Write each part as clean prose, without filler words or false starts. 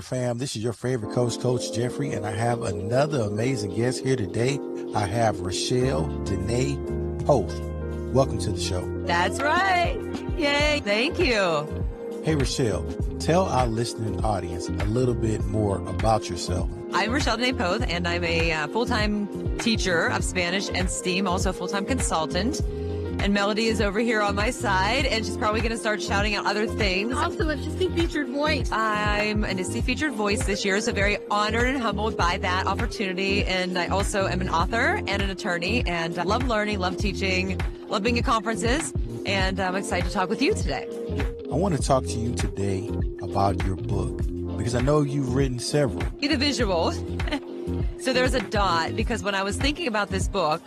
fam? This is your favorite coach, Coach Jeffrey, and I have another amazing guest here today. I have Micheal Danae Poth. Welcome to the show. That's right. Yay. Thank you. Hey, Micheal, tell our listening audience a little bit more about yourself. I'm Micheal Danae Poth, and I'm a full-time teacher of Spanish and STEAM, also a full-time consultant. And Melody is over here on my side, and she's probably going to start shouting out other things. Also, an ISTE featured voice. I'm an ISTE featured voice this year, so very honored and humbled by that opportunity. And I also am an author and an attorney, and I love learning, love teaching, love being at conferences, and I'm excited to talk with you today. I want to talk to you today about your book, because I know you've written several. The visual. So there's a dot, because when I was thinking about this book,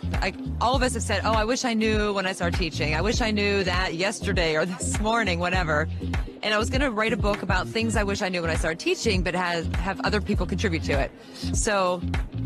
all of us have said, oh, I wish I knew when I started teaching. I wish I knew that yesterday or this morning, whatever. And I was going to write a book about things I wish I knew when I started teaching, but have other people contribute to it. So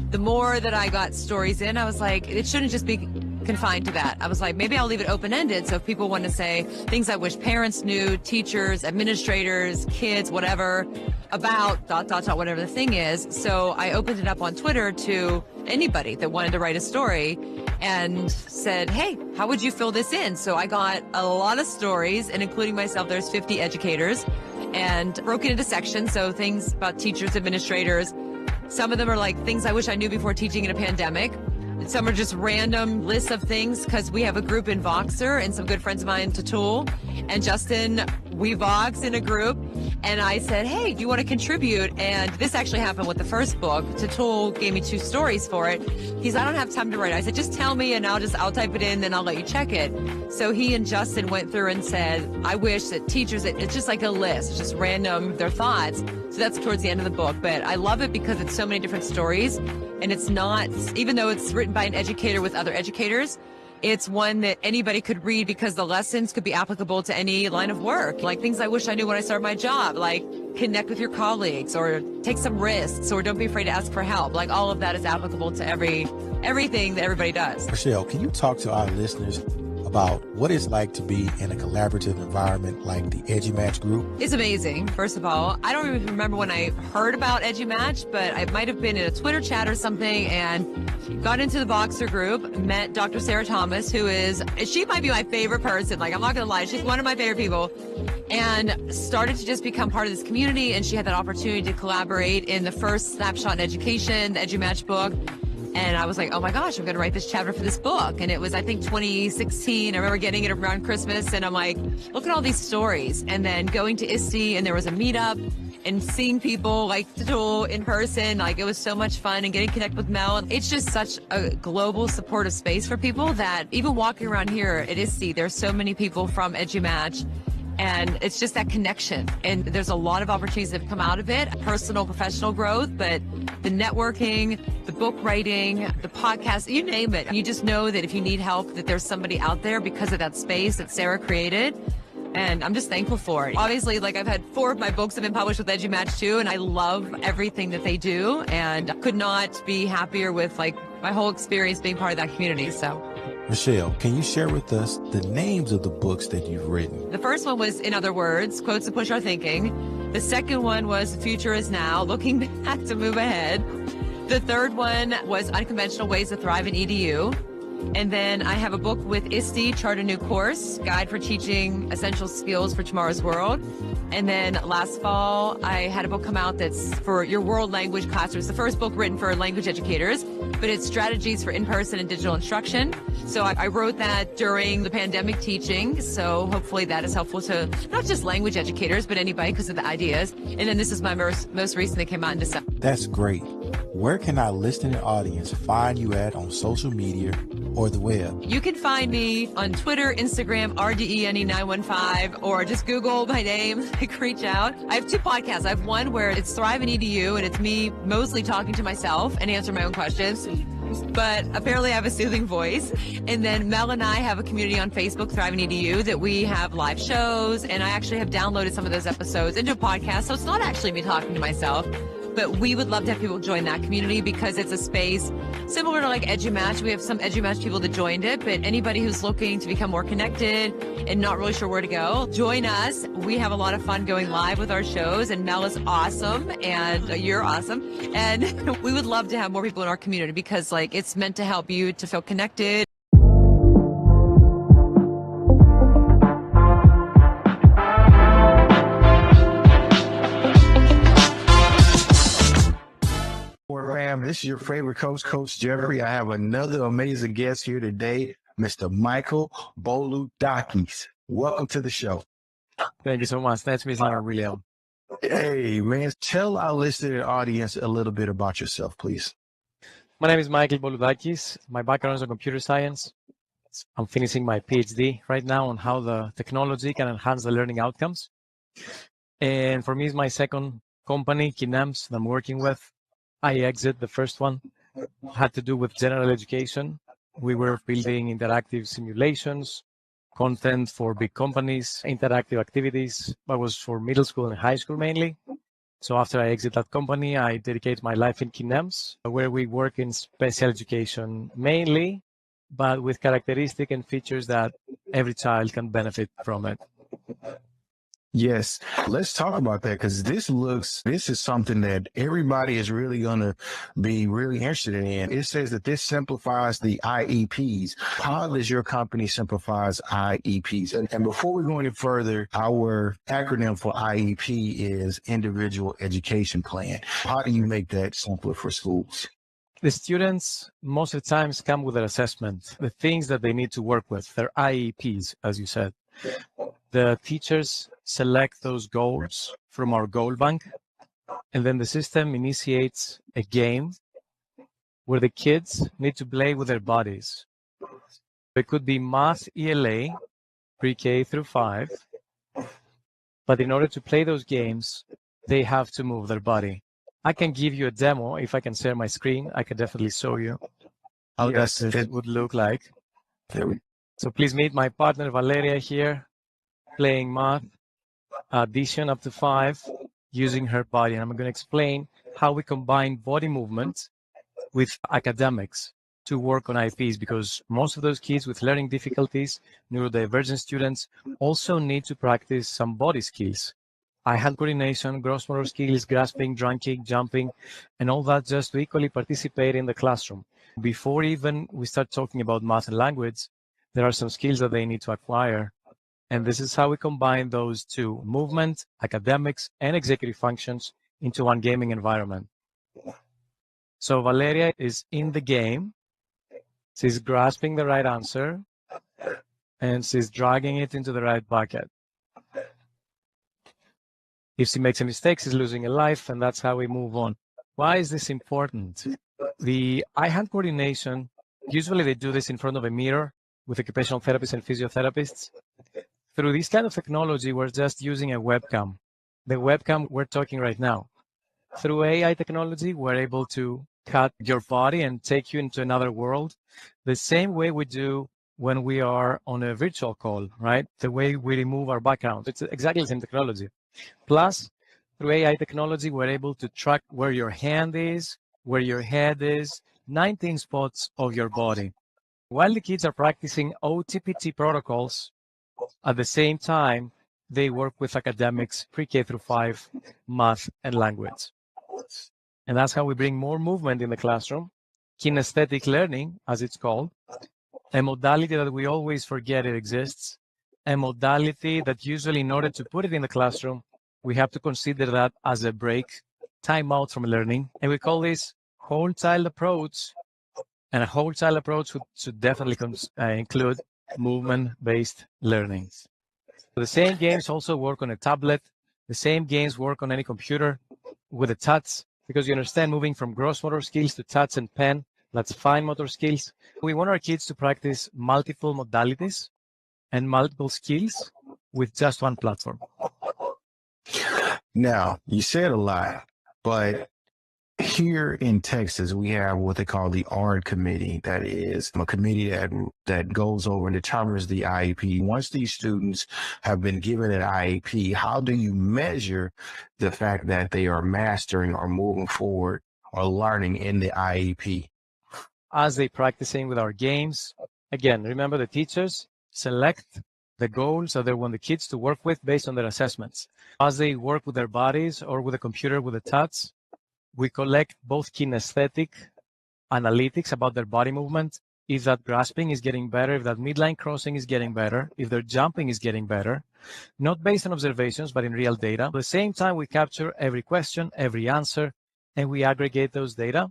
the more that I got stories in, I was like, it shouldn't just be confined to that. I was like, maybe I'll leave it open-ended. So if people want to say things I wish parents knew, teachers, administrators, kids, whatever, about ... whatever the thing is. So I opened it up on Twitter to anybody that wanted to write a story and said, hey, how would you fill this in? So I got a lot of stories, and including myself, there's 50 educators, and broke it into sections. So things about teachers, administrators. Some of them are like things I wish I knew before teaching in a pandemic. Some are just random lists of things, because we have a group in Voxer, and some good friends of mine, Tatul and Justin, we Vox in a group. And I said, hey, do you want to contribute? And this actually happened with the first book. Tatul gave me 2 stories for it. He said, I don't have time to write. I said, just tell me and I'll type it in, then I'll let you check it. So he and Justin went through and said, I wish that teachers, it's just like a list, it's just random, their thoughts. So that's towards the end of the book. But I love it because it's so many different stories. And it's not, even though it's written by an educator with other educators, it's one that anybody could read, because the lessons could be applicable to any line of work. Like things I wish I knew when I started my job, like connect with your colleagues, or take some risks, or don't be afraid to ask for help. Like all of that is applicable to everything that everybody does. Micheal, can you talk to our listeners about what it's like to be in a collaborative environment like the EduMatch group? It's amazing. First of all, I don't even remember when I heard about EduMatch, but I might have been in a Twitter chat or something and got into the Voxer group, met Dr. Sarah Thomas, she might be my favorite person. Like, I'm not going to lie, she's one of my favorite people, and started to just become part of this community. And she had that opportunity to collaborate in the first Snapshot in Education, the EduMatch book. And I was like, oh my gosh, I'm going to write this chapter for this book. And it was, I think, 2016. I remember getting it around Christmas, and I'm like, look at all these stories. And then going to ISTE, and there was a meetup, and seeing people like Tatul in person. Like, it was so much fun, and getting connected with Mel. It's just such a global supportive space for people that even walking around here at ISTE, there's so many people from EduMatch. And it's just that connection. And there's a lot of opportunities that have come out of it, personal, professional growth, but the networking, the book writing, the podcast, you name it. You just know that if you need help, that there's somebody out there because of that space that Sarah created. And I'm just thankful for it. Obviously, like, I've had 4 of my books have been published with EduMatch too, and I love everything that they do, and could not be happier with, like, my whole experience being part of that community. So Micheal, can you share with us the names of the books that you've written? the first one was In Other Words, Quotes That Push Our Thinking. The second one was The Future Is Now, Looking Back to Move Ahead. The third one was Unconventional Ways to Thrive in EDU. And then I have a book with ISTE, Chart a New Course, Guide for Teaching Essential Skills for Tomorrow's World. And then last fall, I had a book come out that's for your world language classrooms. The first book written for language educators, but it's strategies for in-person and digital instruction. So I wrote that during the pandemic teaching. So hopefully that is helpful to not just language educators, but anybody, because of the ideas. And then this is my most recent that came out in December. That's great. Where can our listening audience find you at on social media or the web? You can find me on Twitter, Instagram, RDENE915, or just Google my name, like, reach out. I have 2 podcasts. I have one where it's Thrive in EDU, and it's me mostly talking to myself and answering my own questions. But apparently I have a soothing voice. And then Mel and I have a community on Facebook, Thrive in EDU, that we have live shows, and I actually have downloaded some of those episodes into a podcast. So it's not actually me talking to myself, But we would love to have people join that community because it's a space similar to like EduMatch. We have some EduMatch people that joined it, but anybody who's looking to become more connected and not really sure where to go, join us. We have a lot of fun going live with our shows, and Mel is awesome, and you're awesome. And we would love to have more people in our community because like it's meant to help you to feel connected. Fam, this is your favorite coach, Coach Jeffrey. I have another amazing guest here today, Mr. Micheal Boloudakis. Welcome to the show. Thank you so much. Nice to meet you, William. Hey, man, tell our listening audience a little bit about yourself, please. My name is Micheal Boloudakis. My background is in computer science. I'm finishing my PhD right now on how the technology can enhance the learning outcomes. And for me, it's my second company, Kinems, that I'm working with. I exit the first one, had to do with general education. We were building interactive simulations, content for big companies, interactive activities, but was for middle school and high school mainly. So after I exit that company, I dedicate my life in Kinems, where we work in special education mainly, but with characteristics and features that every child can benefit from it. Yes, let's talk about that because this is something that everybody is really going to be really interested in. It says that this simplifies the IEPs. How does your company simplifies IEPs? And before we go any further, our acronym for IEP is Individual Education Plan. How do you make that simpler for schools? The students most of the times come with their assessment, the things that they need to work with, their IEPs, as you said. The teachers select those goals from our goal bank, and then the system initiates a game where the kids need to play with their bodies. It could be math ELA, pre-K through 5, but in order to play those games, they have to move their body. I can give you a demo. If I can share my screen, I can definitely show you how that would look like. So please meet my partner Valeria here, playing math, addition up to 5, using her body. And I'm going to explain how we combine body movement with academics to work on IEPs, because most of those kids with learning difficulties, neurodivergent students, also need to practice some body skills. Hand coordination, gross motor skills, grasping, drinking, jumping, and all that just to equally participate in the classroom. Before even we start talking about math and language, there are some skills that they need to acquire. And this is how we combine those two, movement, academics, and executive functions into one gaming environment. So Valeria is in the game. She's grasping the right answer, and she's dragging it into the right bucket. If she makes a mistake, she's losing a life, and that's how we move on. Why is this important? The eye-hand coordination, usually they do this in front of a mirror with occupational therapists and physiotherapists. Through this kind of technology, we're just using a webcam. The webcam we're talking right now. Through AI technology, we're able to cut your body and take you into another world, the same way we do when we are on a virtual call, right? The way we remove our background. It's exactly the same technology. Plus, through AI technology, we're able to track where your hand is, where your head is, 19 spots of your body. While the kids are practicing OTPT protocols, at the same time, they work with academics, pre-K through 5, math, and language. And that's how we bring more movement in the classroom, kinesthetic learning, as it's called, a modality that we always forget it exists, a modality that usually in order to put it in the classroom, we have to consider that as a break, time out from learning. And we call this whole child approach. And a whole child approach should definitely include movement-based learning. So the same games also work on a tablet. The same games work on any computer with a touch, because you understand moving from gross motor skills to touch and pen, that's fine motor skills. We want our kids to practice multiple modalities and multiple skills with just one platform. Now, you said a lot, but Here in Texas, we have what they call the ARD committee. That is a committee that goes over and determines the IEP. Once these students have been given an IEP, how do you measure the fact that they are mastering or moving forward or learning in the IEP? As they practicing with our games, again, remember the teachers select the goals that they want the kids to work with based on their assessments. As they work with their bodies or with a computer with the touch, we collect both kinesthetic analytics about their body movement. If that grasping is getting better, if that midline crossing is getting better, if their jumping is getting better, not based on observations, but in real data. At the same time, we capture every question, every answer, and we aggregate those data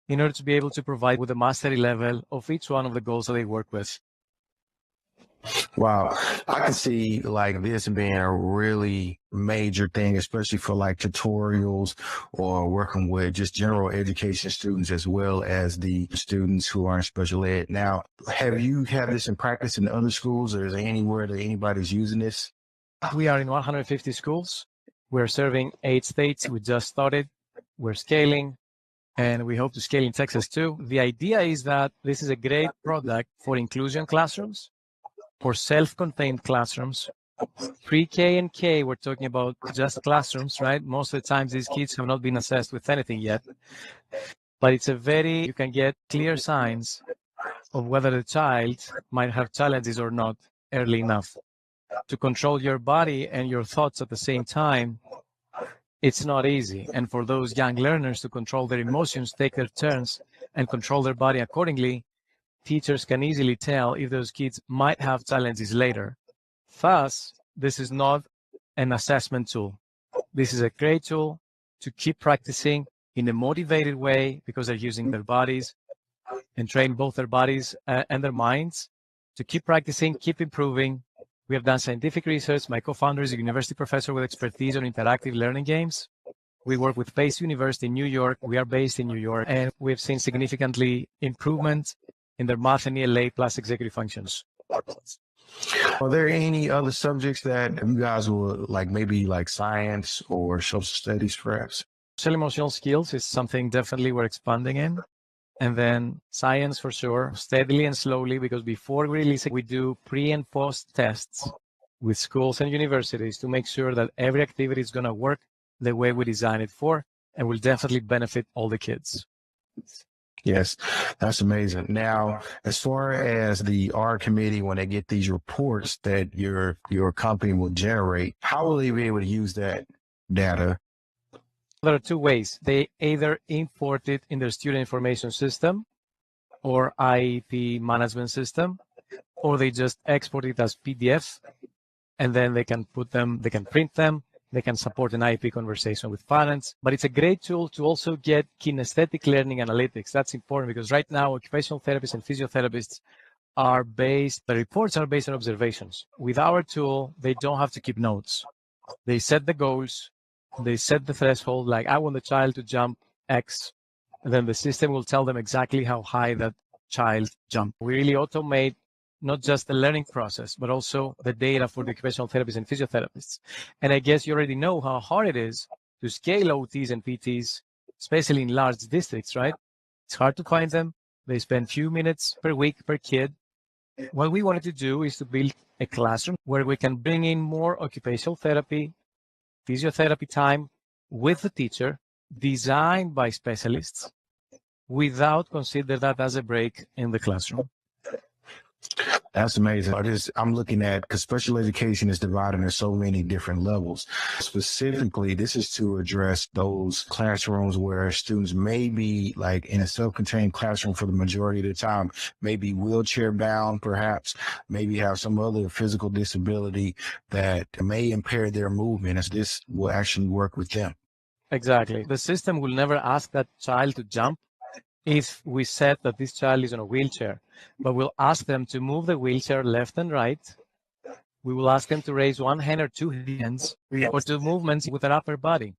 in order to be able to provide with the mastery level of each one of the goals that they work with. Wow. I can see like this being a really major thing, especially for like tutorials or working with just general education students as well as the students who are in special ed. Now, have you had this in practice in other schools, or is there anywhere that anybody's using this? We are in 150 schools. We're serving 8 states. We just started. We're scaling, and we hope to scale in Texas too. The idea is that this is a great product for inclusion classrooms, for self-contained classrooms. Pre-K and K, we're talking about just classrooms, right? Most of the times these kids have not been assessed with anything yet. But it's you can get clear signs of whether the child might have challenges or not early enough. To control your body and your thoughts at the same time, it's not easy. And for those young learners to control their emotions, take their turns, and control their body accordingly, teachers can easily tell if those kids might have challenges later. Thus, this is not an assessment tool. This is a great tool to keep practicing in a motivated way because they're using their bodies and train both their bodies and their minds to keep practicing, keep improving. We have done scientific research. My co-founder is a university professor with expertise on interactive learning games. We work with Pace University in New York. We are based in New York, and we've seen significantly improvement in their math and ELA plus executive functions. Are there any other subjects that you guys will like, maybe like science or social studies perhaps? Social emotional skills is something definitely we're expanding in. And then science for sure, steadily and slowly, because before we release it, we do pre and post tests with schools and universities to make sure that every activity is going to work the way we design it for, and will definitely benefit all the kids. Yes, that's amazing. Now, as far as the R committee, when they get these reports that your company will generate, how will they be able to use that data? There are two ways. They either import it in their student information system or IEP management system, or they just export it as PDF, and then they can print them, they can support an IEP conversation with parents. But it's a great tool to also get kinesthetic learning analytics. That's important because right now, occupational therapists and physiotherapists the reports are based on observations. With our tool, they don't have to keep notes. They set the goals, they set the threshold, like I want the child to jump X, and then the system will tell them exactly how high that child jumped. We really automate not just the learning process, but also the data for the occupational therapists and physiotherapists. And I guess you already know how hard it is to scale OTs and PTs, especially in large districts, right? It's hard to find them. They spend few minutes per week per kid. What we wanted to do is to build a classroom where we can bring in more occupational therapy, physiotherapy time with the teacher, designed by specialists, without consider that as a break in the classroom. That's amazing. I'm looking at, because special education is divided into so many different levels. Specifically, this is to address those classrooms where students may be like in a self-contained classroom for the majority of the time, maybe wheelchair bound, perhaps, maybe have some other physical disability that may impair their movement, as this will actually work with them. Exactly. The system will never ask that child to jump if we said that this child is on a wheelchair, but we'll ask them to move the wheelchair left and right. We will ask them to raise one hand or two hands or do movements with their upper body.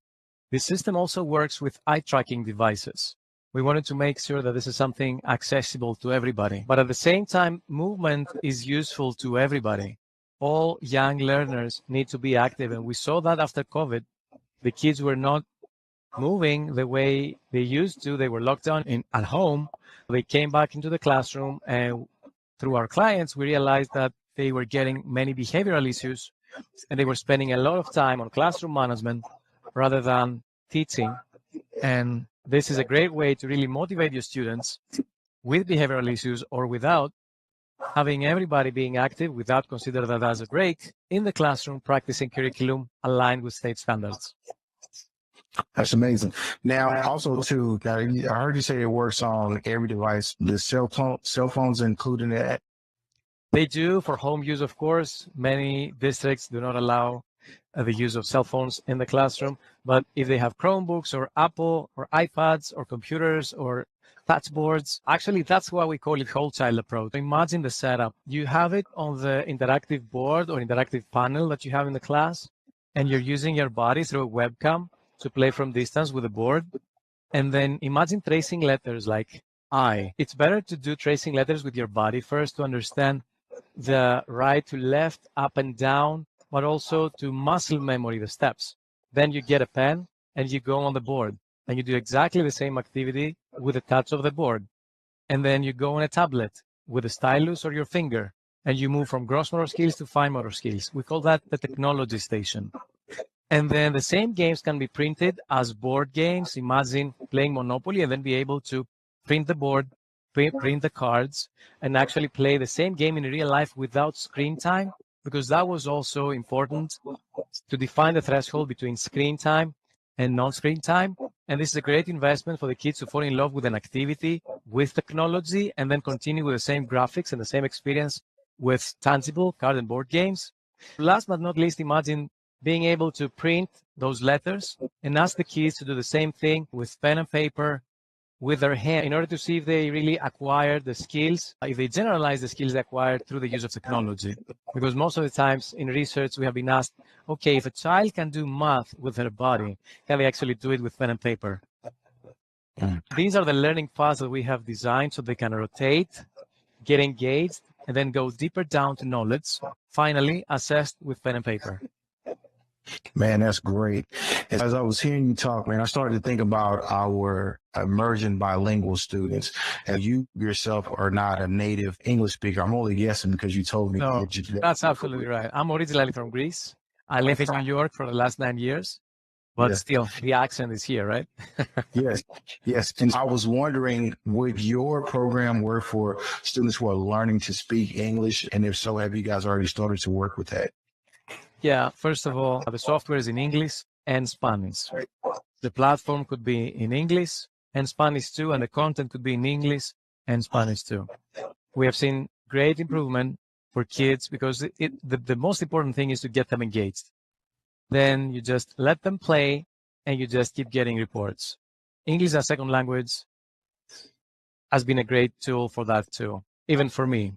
The system also works with eye tracking devices. We wanted to make sure that this is something accessible to everybody, but at the same time, movement is useful to everybody. All young learners need to be active, and we saw that after COVID, the kids were not moving the way they used to. They were locked down at home. They came back into the classroom, and through our clients, we realized that they were getting many behavioral issues, and they were spending a lot of time on classroom management rather than teaching. And this is a great way to really motivate your students with behavioral issues or without, having everybody being active without consider that as a break in the classroom, practicing curriculum aligned with state standards. That's amazing. Now, also too, I heard you say it works on every device. The cell phones included in that. They do for home use, of course. Many districts do not allow the use of cell phones in the classroom, but if they have Chromebooks or Apple or iPads or computers or touch boards, actually that's why we call it whole child approach. Imagine the setup. You have it on the interactive board or interactive panel that you have in the class, and you're using your body through a webcam to play from distance with the board. And then imagine tracing letters like I. It's better to do tracing letters with your body first to understand the right to left, up and down, but also to muscle memory the steps. Then you get a pen and you go on the board and you do exactly the same activity with the touch of the board. And then you go on a tablet with a stylus or your finger and you move from gross motor skills to fine motor skills. We call that the technology station. And then the same games can be printed as board games. Imagine playing Monopoly and then be able to print the board, print the cards, and actually play the same game in real life without screen time, because that was also important to define the threshold between screen time and non-screen time. And this is a great investment for the kids to fall in love with an activity, with technology, and then continue with the same graphics and the same experience with tangible card and board games. Last but not least, imagine being able to print those letters and ask the kids to do the same thing with pen and paper, with their hand, in order to see if they really acquire the skills, if they generalize the skills they acquired through the use of technology. Because most of the times in research, we have been asked, okay, if a child can do math with their body, can they actually do it with pen and paper? These are the learning paths that we have designed so they can rotate, get engaged, and then go deeper down to knowledge, finally assessed with pen and paper. Man, that's great. As I was hearing you talk, man, I started to think about our immersion bilingual students. And you yourself are not a native English speaker. I'm only guessing because you told me. No, that's absolutely right. I'm originally from Greece. I lived in New York for the last 9 years, but still, the accent is here, right? Yes. And I was wondering, would your program work for students who are learning to speak English? And if so, have you guys already started to work with that? Yeah, first of all, the software is in English and Spanish. The platform could be in English and Spanish too, and the content could be in English and Spanish too. We have seen great improvement for kids because the most important thing is to get them engaged. Then you just let them play and you just keep getting reports. English as second language has been a great tool for that too, even for me.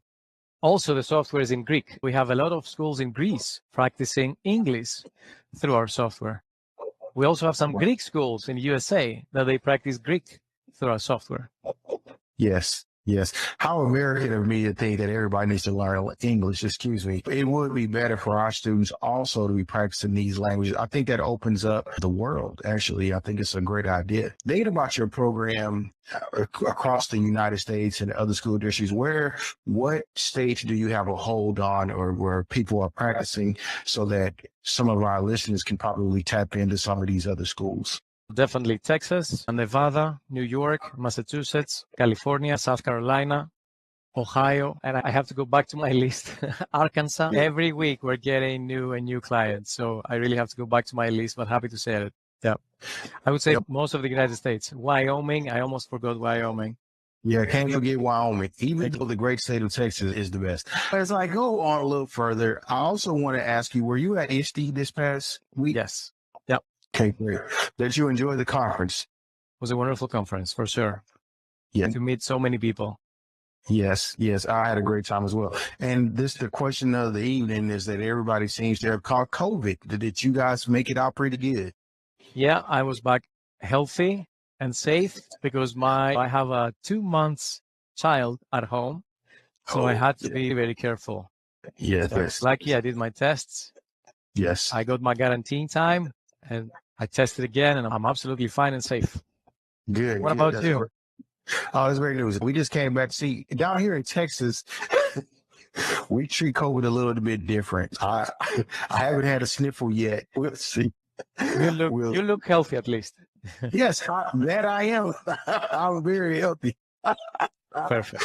Also, the software is in Greek. We have a lot of schools in Greece practicing English through our software. We also have some Greek schools in USA that they practice Greek through our software. Yes. How American of me to think that everybody needs to learn English, excuse me. It would be better for our students also to be practicing these languages. I think that opens up the world, actually. I think it's a great idea. Thinking about your program across the United States and other school districts, what stage do you have a hold on, or where people are practicing, so that some of our listeners can probably tap into some of these other schools? Definitely Texas, Nevada, New York, Massachusetts, California, South Carolina, Ohio, and I have to go back to my list, Arkansas. Yeah. Every week we're getting new clients, so I really have to go back to my list, but happy to say it. Yeah, I would say most of the United States. Wyoming, I almost forgot Wyoming. Yeah, can't forget Wyoming. Even though the great state of Texas is the best. As I go on a little further, I also want to ask you, were you at ISTE this past week? Yes. Yep. Okay, great. Did you enjoy the conference? It was a wonderful conference, for sure. Yeah. To meet so many people. Yes, I had a great time as well. And the question of the evening is that everybody seems to have caught COVID. Did you guys make it out pretty good? Yeah, I was back healthy and safe because I have a 2 months child at home. So I had to be very careful. Yes. So lucky I did my tests. Yes. I got my guarantine time and I tested again, and I'm absolutely fine and safe. Good. What Good. about That's you? great. Oh, that's great news. We just came back. See, down here in Texas, we treat COVID a little bit different. I haven't had a sniffle yet. We'll see. You look healthy at least. Yes, that I am. I'm very healthy. Perfect.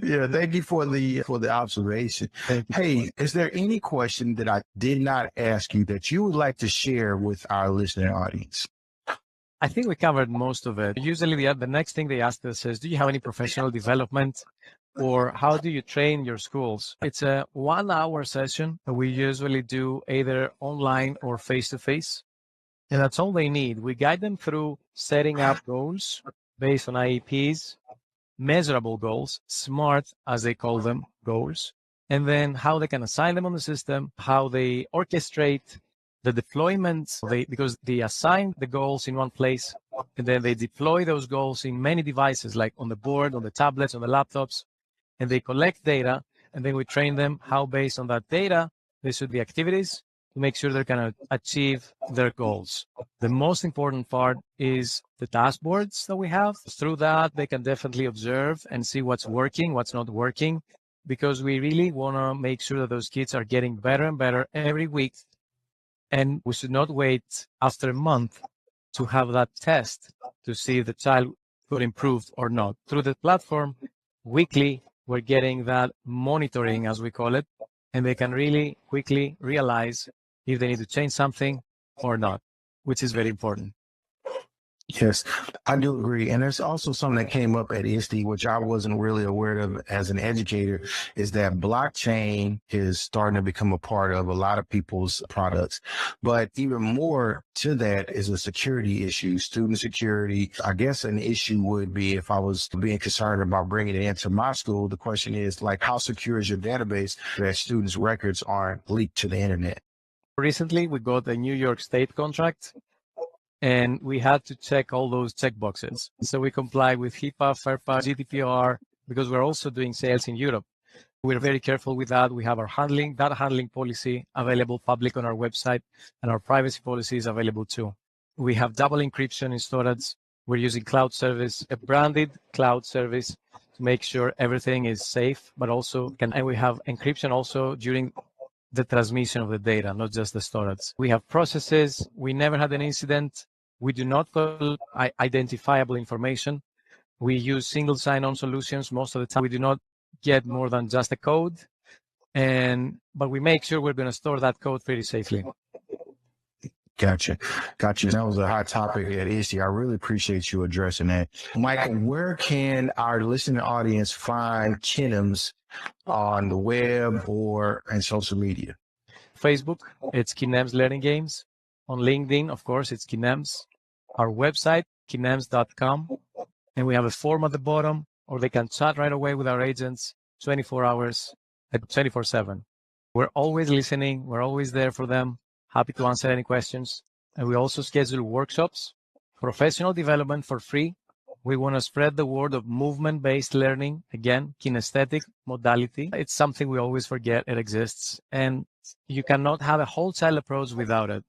Yeah, thank you for the observation. Thank you. Hey, is there any question that I did not ask you that you would like to share with our listening audience? I think we covered most of it. Usually the next thing they ask us is, do you have any professional development, or how do you train your schools? It's a 1-hour session that we usually do either online or face-to-face. And that's all they need. We guide them through setting up goals based on IEPs, measurable goals, SMART, as they call them, goals, and then how they can assign them on the system, how they orchestrate the deployments, because they assign the goals in one place, and then they deploy those goals in many devices, like on the board, on the tablets, on the laptops, and they collect data, and then we train them how, based on that data, they should be activities to make sure they're going to achieve their goals. The most important part is the dashboards that we have. Through that, they can definitely observe and see what's working, what's not working, because we really want to make sure that those kids are getting better and better every week. And we should not wait after a month to have that test to see if the child got improved or not. Through the platform, weekly, we're getting that monitoring, as we call it, and they can really quickly realize if they need to change something or not, which is very important. Yes, I do agree. And there's also something that came up at ISTE, which I wasn't really aware of as an educator, is that blockchain is starting to become a part of a lot of people's products. But even more to that is a security issue, student security. I guess an issue would be, if I was being concerned about bringing it into my school, the question is, like, how secure is your database that students' records aren't leaked to the internet? Recently, we got a New York State contract, and we had to check all those checkboxes. So we comply with HIPAA, FERPA, GDPR, because we're also doing sales in Europe. We're very careful with that. We have our data handling policy available public on our website, and our privacy policy is available too. We have double encryption in storage. We're using cloud service, a branded cloud service, to make sure everything is safe, but also and we have encryption also during the transmission of the data, not just the storage. We have processes. We never had an incident. We do not call identifiable information. We use single sign-on solutions most of the time. We do not get more than just a code, but we make sure we're going to store that code pretty safely. Gotcha. That was a hot topic at ISTE. I really appreciate you addressing that. Michael, where can our listening audience find Kinems on the web or in social media? Facebook, it's Kinems Learning Games. On LinkedIn, of course, it's Kinems. Our website, kinems.com. And we have a form at the bottom, or they can chat right away with our agents 24 hours, 24/7. We're always listening. We're always there for them. Happy to answer any questions. And we also schedule workshops, professional development for free. We want to spread the word of movement-based learning. Again, kinesthetic modality. It's something we always forget it exists. And you cannot have a whole child approach without it.